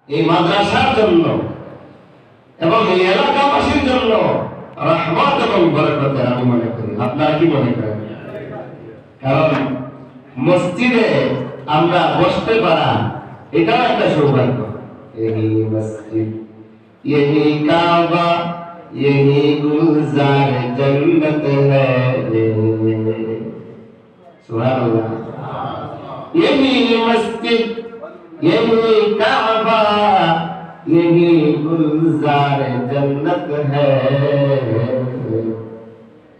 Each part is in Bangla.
এই মাদ্রাসার জন্য এবং এই এলাকাবাসীর জন্য রহমত এবং বরকতের আমি মনে করি। আপনারা কি মনে করেন? কারণ মসজিদে আমরা বসতে পারা এটাও একটা সৌভাগ্য। এই মসজিদ, यही काबा, यही गुलजार जन्नत है, सुभान अल्लाह। यही मस्जिद, यही काबा, यही गुलजार जन्नत है,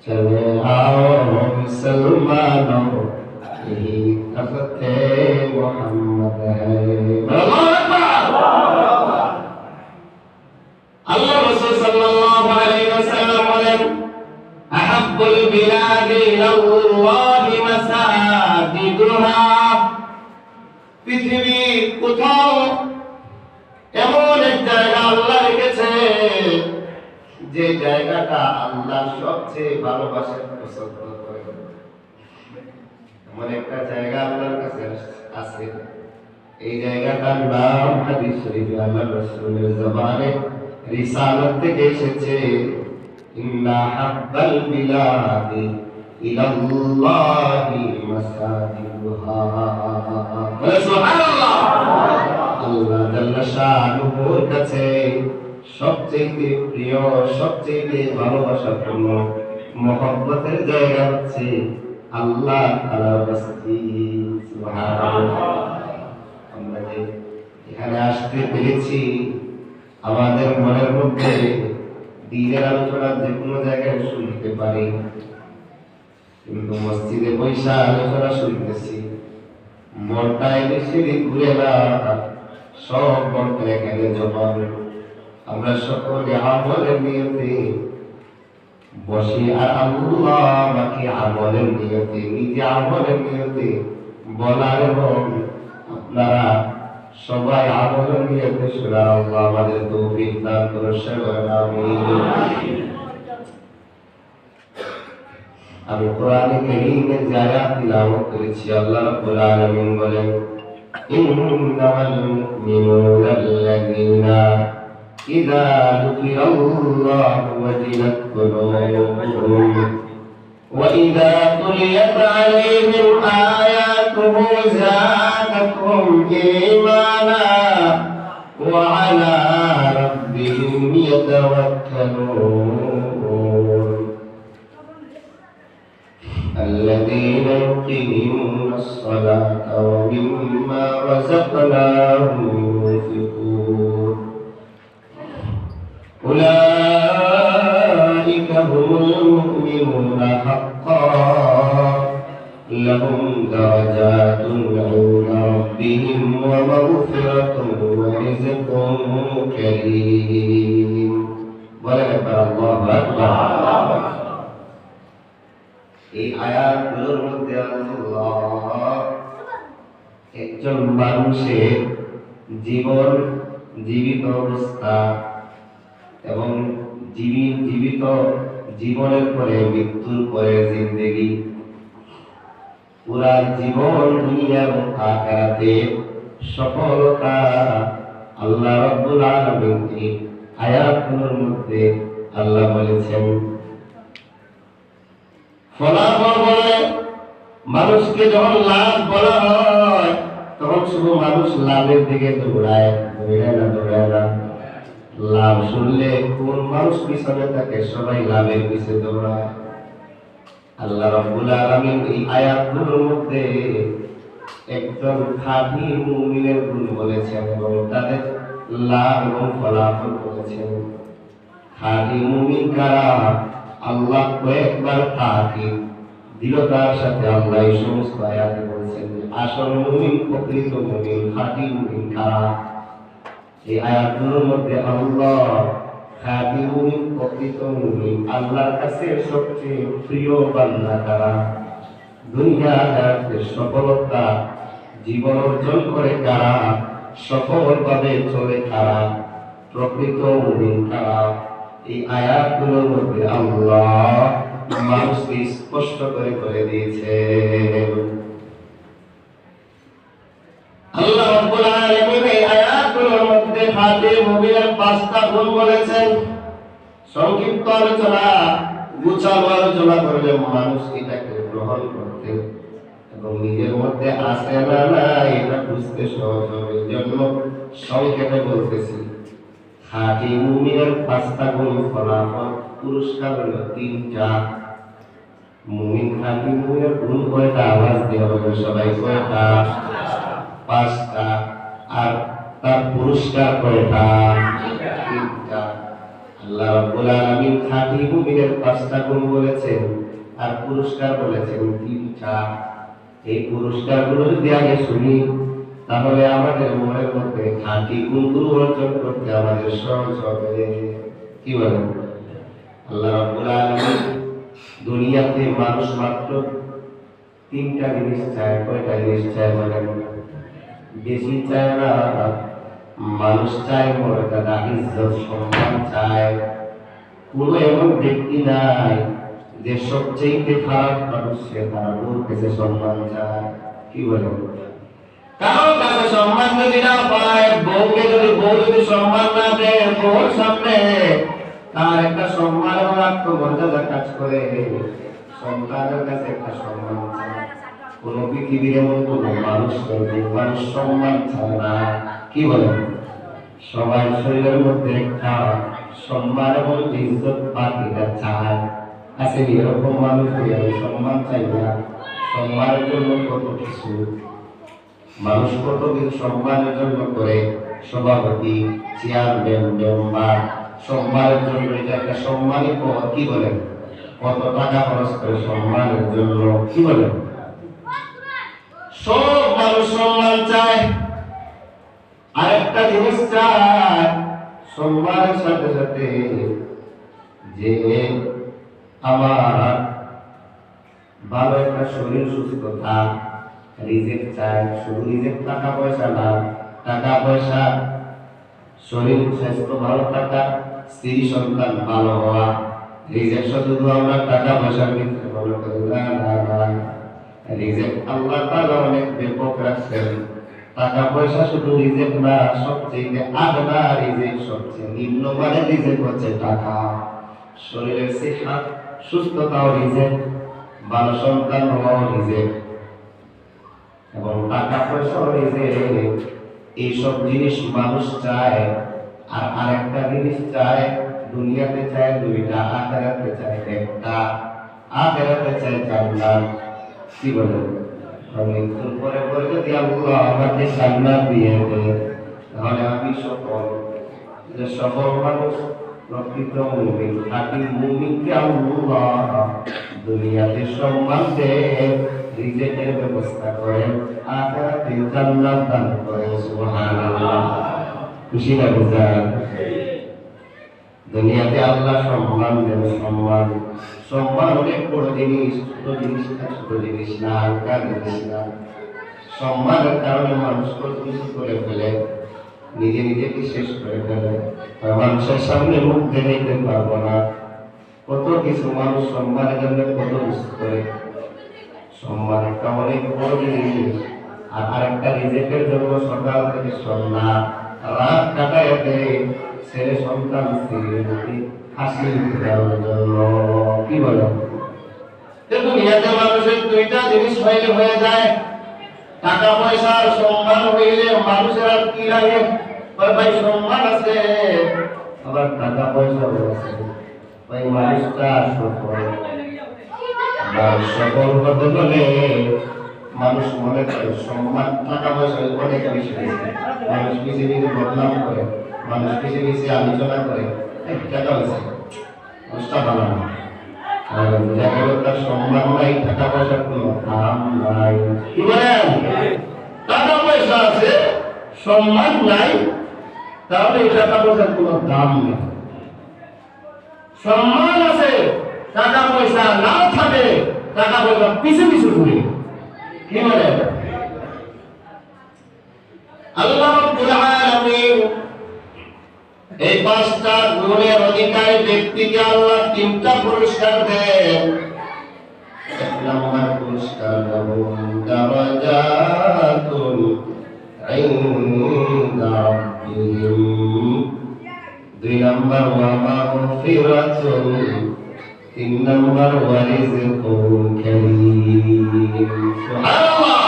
चले आओ मुसलमानों, यही तख्ते मोहम्मद है। আল্লাহ রাসূল সাল্লাল্লাহু আলাইহি ওয়াসাল্লাম বলেন, আহাব্বুল বিলাদি ইলাল্লাহি মাসাজিদুহা। পৃথিবীর কোথাও এমন এক জায়গা আল্লাহ রেখেছে যে জায়গাটা আল্লাহ সবচেয়ে ভালোবাসেন, পছন্দ করেন। এমন একটা জায়গা আল্লাহর কাছে আছে, এই জায়গাটার নাম হাদিস শরীফে আল্লাহ রাসূলের জবানে রিসালাত থেকে এসেছে, ইন্না হাব্বাল বিলাদি ইলাল্লাহি মাসাজিদুহা। সুবহানাল্লাহ। আল্লাহ জাল্লা শানুহুর কাছে সবচেয়ে প্রিয়, সবচেয়ে ভালোবাসাপূর্ণ মহব্বতের জায়গা হচ্ছে আল্লাহ তাআলার মসজিদ। সুবহানাল্লাহ। আমরা যে এখানে আসতে পেরেছি, আমাদের মনের মধ্যে দ্বীনের আলোচনা যে কোনো জায়গায় শুনতে পারি, কিন্তু মসজিদে বৈশা আলোচনা শুনতেছি, মনটা বেশি ঘুরে না, সব মনটা এখানে জমা। আমরা সকলে আমলের নিয়তে বসি, আর আল্লাহ আমাকে আমলের নিয়তে, নিজে আমলের নিয়তে বলার, এবং আপনারা সবাই আমলের নিয়তে শোনার আল্লাহ আমাদের তৌফিক দান করুন। আমিন। আমি কোরআনে কারীমের যে আয়াত তিলাওয়াত করেছি, আল্লাহ রাব্বুল আলামিন বলেন, ইন্নামাল মুমিনুনা আল্লাযীনা ইযা যুকিরাল্লাহু ওয়াজিলাত কুলুবুহুম ওয়া ইযা তুলিয়াত আলাইহিম আয়াতুহু যাদাতহুম ঈমানা ওয়া আলা রাব্বিহিম ইয়াতাওয়াক্কালুন। الذين يقيمون الصلاة ومما رزقناهم ينفقون أولئك هم المؤمنون حقا لهم درجات عند ربهم ومغفرة ورزق كريم. ولك الله أكبر. এই আয়াতগুলোর মধ্যে আল্লাহ একজন মানুষের জীবন, জীবিত অবস্থা এবং জীবিত জীবনের পরে, মৃত্যুর পরে জিন্দেগি, পুরা জীবন দুনিয়া এবং আখিরাতে সফলতা আল্লাহ রাব্বুল আলামিন এই আয়াতগুলোর মধ্যে আল্লাহ বলেছেন। ফলাফল বলে মানুষকে যখন লাভ বলা হয়, তখন শুধু মানুষ লাভের দিকে দৌড়ায় না। লাভ শুনলে কোন মানুষ পিছনে থাকে? সবাই লাভের পিছনে দৌড়ায়। আল্লাহ রাব্বুল আলামিন এই আয়াতগুলোর মধ্যে একজন খাঁটি মুমিনের গুণ বলেছেন এবং তাদের লাভ এবং ফলাফল বলেছেন। খাঁটি মুমিন কারা? আল্লাহ কয়েকবার তাকিদ দৃঢ়তার সাথে আল্লাহ এই সমস্ত আয়াতে বলেছেন, আসল মুমিন, প্রকৃত মুমিন, খাঁটি মুমিন কারা? এই আয়াতগুলোর মধ্যে আল্লাহ খাঁটি মুমিন, প্রকৃত মুমিন, আল্লাহর কাছে সবচেয়ে প্রিয় বান্দা কারা? দুনিয়া আখিরাতে সফলতা জীবন অর্জন করে কারা? সফলভাবে চলে কারা? প্রকৃত মুমিন কারা? এই আয়াতগুলোর মধ্যে আল্লাহ মানুষকে স্পষ্ট করে দিয়েছে। আল্লাহ রাব্বুল আলামিন এই আয়াতগুলোর মধ্যে খাঁটি মুমিনের 5টা গুণ বলেছেন। সংক্ষিপ্ত আলোচনা, গুছানো আলোচনা করলে মানুষ এটাকে গ্রহণ করতে এবং নিজের মধ্যে আসে না না এটা বুঝতে সহজ হবে। এই জন্য সংক্ষেপে বলতেছি, খাঁটি মুমিনের 5টা গুণ ফলাফল পুরস্কার হলো 3টা। মুমিন খাঁটি মুমিনের গুণ কয়টা? আওয়াজ দিয়ে হবে সবাই, কয়টা? 5টা। আর তার পুরস্কার কয়টা? 3টা। আল্লাহ রাব্বুল আলামিন খাঁটি মুমিনের 5টা গুণ বলেছেন আর পুরস্কার বলেছেন 3টা। এই পুরস্কারগুলো যদি আগে শুনি তাহলে আমাদের মনের মধ্যে খাঁটি গুণগুলো অর্জন করতে আমাদের সহজ হবে। কি বলেন? আল্লাহ রাব্বুল আলামিন দুনিয়াতে মানুষ মাত্র 3টা জিনিস চায়। কয়টা জিনিস চায় বলেন? বেশি চায় না। মানুষ চায় মর্যাদা, ইজ্জত, সম্মান চায়। কোন এমন ব্যক্তি নাই যে সবচেয়ে খারাপ মানুষ সে তার বউর কাছে সম্মান চায়। কি বলেন? কারো কাছে সম্মান যদি না পায়, বউকে যদি বউ যদি সম্মান না দেয় বউর সামনে, তার একটা সম্মান এবং আত্মমর্যাদা কাজ করে। সন্তানের কাছে একটা সম্মান চায়। কোন পৃথিবীর এমন কোন মানুষ নেই মানুষ সম্মান চায় না। কি বলেন? সবাই শরীরের মধ্যে একটা সম্মান এবং ইজ্জত পাখিটা চায়। আছে এরকম মানুষ সম্মান চাই না? সম্মানের জন্য কত কিছু মানুষ, কত কিছু সম্মানের জন্য করে। সভাপতি, চেয়ারম্যান, মেম্বার, সম্মানের জন্য এটা একটা সম্মানী পদ। কি বলেন? কত টাকা খরচ করে সম্মানের জন্য। কি বলেন? সব মানুষ সম্মান চায়। আরেকটা জিনিস চায় সম্মানের সাথে সাথে যে আমার ভালো একটা শরীর, সুস্থতা, রিজিক চায়। শুধু রিজিক টাকা পয়সা না, টাকা পয়সা, শরীর স্বাস্থ্য ভালো থাকা, স্ত্রী সন্তান ভালো হওয়া, রিজিক শুধু আমরা টাকা পয়সার ভিতরে মনে করি না। রিজিক আল্লাহ তাআলা অনেক ব্যাপক রাখছেন। টাকা পয়সা শুধু রিজিক না, সবচেয়ে আদনা রিজিক, সবচেয়ে নিম্নমানের রিজিক হচ্ছে টাকা। শরীরের সিহত, সুস্থতাও রিজিক, ভালো সন্তান হওয়াও রিজিক এবং টাকা পয়সাও রিজিক। এইসব জিনিস মানুষ চায়। আর আরেকটা জিনিস চায়, দুনিয়াতে চায় 2টা, আখিরাতে চায় 1টা। আখিরাতে চায় জান্নাত। কি বলেন? মৃত্যুর পরে পরে যদি আল্লাহ আমাকে জান্নাত দিয়ে দেয় তাহলে আমি সফল। যে সফল মানুষ, প্রকৃত মুমিন, খাঁটি মুমিনকে আল্লাহ দুনিয়াতে সম্মান দেন, রিজিকের ব্যবস্থা করেন, আখিরাতে জান্নাত দান করেন। সুবহানাল্লাহ। খুশি না বুঝান? দুনিয়াতে আল্লাহ সম্মান দেন। সম্মান, সম্মান অনেক বড় জিনিস, ছোট জিনিস না, ছোট জিনিস না, হালকা জিনিস না। সম্মানের কারণে মানুষ কত কিছু করে ফেলে, নিজে নিজেকে শেষ করে ফেলে। মানুষের সামনে মুখ দেখাইতে পারবো না, কত কিছু মানুষ সম্মানের জন্য কত কিছু করে। সম্মান একটা অনেক বড় জিনিস। আর আরেকটা রিজিকের জন্য সকাল থেকে সন্ধ্যা রাত কাটায় দেয় ছেলে সন্তান, স্ত্রী হাসি দেওয়ার জন্য। কি বলেন? দুনিয়াতে মানুষের 2টা জিনিস হইলে হয়ে যায়। টাকা পয়সা আর সম্মান হইলে মানুষের আর কি লাগে? ভাই সম্মান আছে, আবার টাকা পয়সা আছে, ভাই মানুষটা সফল। সফল হতে গেলে মানুষ মনে করে সম্মান, টাকা পয়সা অনেক বেশি হয়েছে। মানুষ পিছিয়ে পিছিয়ে বদনাম করে, মানুষ পিছিয়ে পিছিয়ে আলোচনা করে, টাকা হয়েছে মানুষটা ভালো না। তার সম্মান নাই, টাকা পয়সার কোনো দাম নাই। কি বলেন? টাকা পয়সা আছে, সম্মান নাই, তাহলে এই টাকা পয়সার কোনো দাম নেই। সম্মান আছে, টাকা পয়সা না থাকে, টাকা পয়সা পিছু পিছু ঘুরে। কি বলে? আল্লাহ রাব্বুল আলামিন এই 5টা গুণের অধিকারী ব্যক্তিকে আল্লাহ 3টা পুরস্কার দেন। 1 নম্বর পুরস্কার দারাজাতুন ইনদা রাব্বিহিম দুই নাম্বার ওয়া মাগফিরাতুন, তিন নাম্বার ওয়া রিজকুন কারীম। সুবহানাল্লাহ।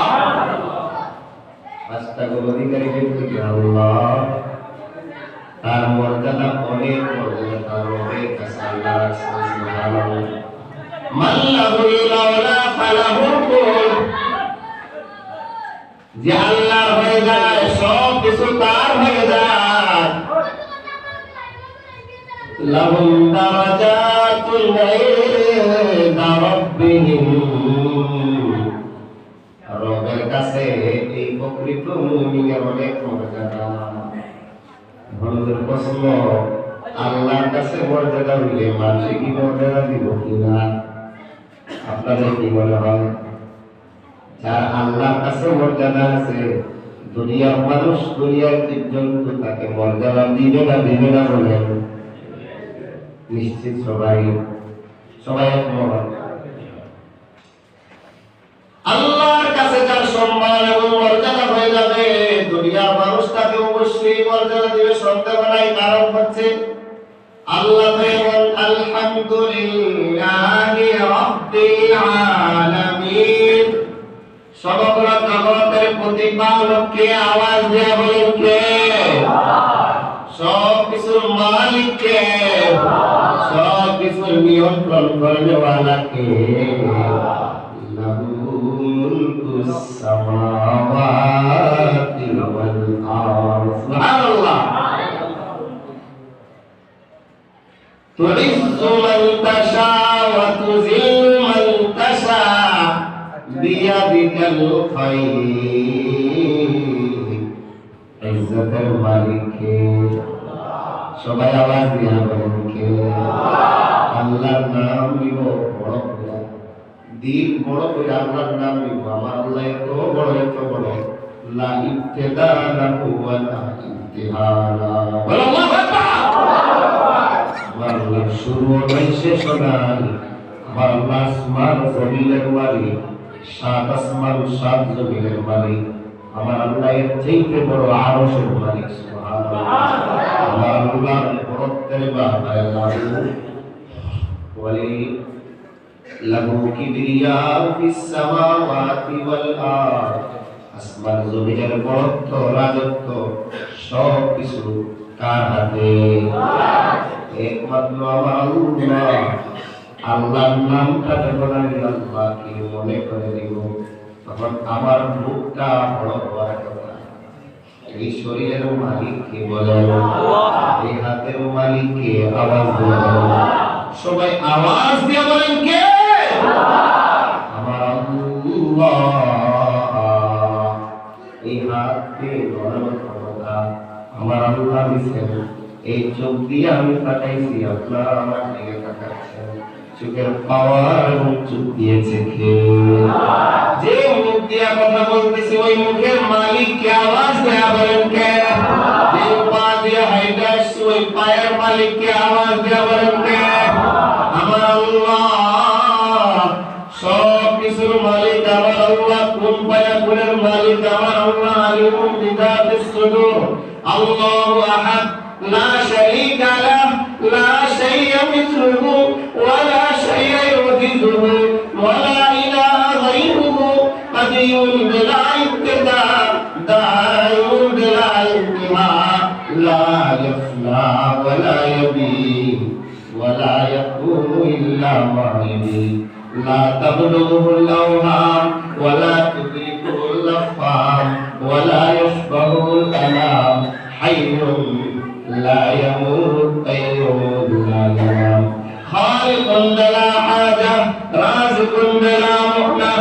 পাঁচটা অধিকারীকে বলি আল্লাহ তার মর্যাদা অনেক, মর্যাদা তার অনেক আছে। আল্লাহ রাখছেন সুবহানাল্লাহ। মাল্লাহুল মাওলা ফালাহুল কুল, যে আল্লাহ হয়ে যায় সব কিছু তার হয়ে যায়। লাহুম দারাজাতুল ইনদা রাব্বিহিম, রবের কাছে এই প্রকৃত মুমিনের অনেক মর্যাদা। আমাদের প্রশ্ন, আল্লাহর কাছে মর্যাদা হইলে মানুষে কি মর্যাদা দিব কিনা? আপনাদের কি মনে হয়? যার আল্লাহর কাছে মর্যাদা আছে, দুনিয়ার মানুষ, দুনিয়ার জীবজন্তু তাকে মর্যাদা দিবে না দিবে না বলেন? নিশ্চিত সবাই একমত। আল্লাহর কাছে যার সম্মান এবং মর্যাদা হয়ে যাবে, দুনিয়ার মানুষ তাকে অবশ্যই মর্যাদা দিবে, সন্দেহ নাই। কারণ হচ্ছে আল্লাহ বলেন আলহামদুলিল্লাহি রাব্বিল আলামিন, সমগ্র জগতের প্রতিপালককে আওয়াজ দেয়া বলেন কে? সব কিছুর মালিক কে? সব কিছুর নিয়ন্ত্রণ করেওয়ালা কে? লাহুল সামাওয়াতি ওয়াল আরদ। সুবহানাল্লাহ। তুইজ্জু মান তাশা ওয়া তুযিল্লু মান তাশা বিয়াদিকাল খায়র। ইজ্জতের মালিক কে? সবাই আওয়াজ দিয়া বলেন কে? আল্লাহর নাম নিব বড় করে, দিল বড় করে আল্লাহর নাম নিব। আমার আল্লাহ এত বড়, এত বড়, লা ইবতিদা লাহু ওয়া লা ইনতিহা লাহু। আল্লাহু আকবার। আমার আল্লাহর শুরু নাই, শেষ নাই। আমার আল্লাহ আসমান জমিনের মালিক, সাত আসমান সাত জমিনের মালিক। আমার আল্লাহ এর চাইতে বড় আরশের মালিক। সুবহানাল্লাহ। আমার আল্লাহর বড়ত্বের বাহায় লাহু কিবরিয়াউ ফিস সামাওয়াতি ওয়াল আরদ। আসমান জমিনের বড়ত্ব, রাজত্ব সব কিছু কার হাতে? একমাত্র আমার আল্লাহ। আল্লাহর নামটা যখন আমি আল্লাহকে মনে করে দিব, তখন আমার মুখটা বড় হওয়ার কথা। এই শরীরের মালিক কে বলেন? এই হাতের মালিক কে? আওয়াজ দিয়ে বলেন। সবাই আওয়াজ দিয়ে বলেন কে? আমার আল্লাহ। এই হাতকে ধরানোর ক্ষমতা আমার আল্লাহ দিয়েছেন। এই চোখ দিয়ে আমি তাকাইছি, আপনারা আমার দিকে তাকাচ্ছেন। চোখের পাওয়ার এবং চোখ দিয়েছে কে? যে মুখ দিয়া কথা বলতেছি ওই মুখের মালিক কে? আওয়াজ দেয়া বলেন কে? যে পা দিয়ে হাইটা আসছি ওই পায়ের মালিক কে? আওয়াজ দেয়া বলেন কে? আমার আল্লাহ। সব কিছুর মালিক আমার আল্লাহ। কোন পায়া কোনের মালিক আমার আল্লাহ। আলিমুন বিযাতিস সুদূর। আল্লাহু আহাদ, লা শারীকা লাহু, লা শাইয়্যা মিছলুহু ওয়া লা শাইয়্যা ইউজিজুহু ওয়া লা ইলাহা গায়রুহু, কাদিয়ুন বিলা ইবতিদা, দায়ুন বিলা ইনতিহা, লা ইয়াফনা ওয়া লা ইয়াবীদ ওয়া লা ইয়াকুনু ইল্লা মা yurid। لا تبلغه الأوهام ولا تدركه الأفهام ولا يشبهه الأنام، حي لا يموت قيوم لا ينام، خالق بلا حاجة، رازق بلا مؤنة،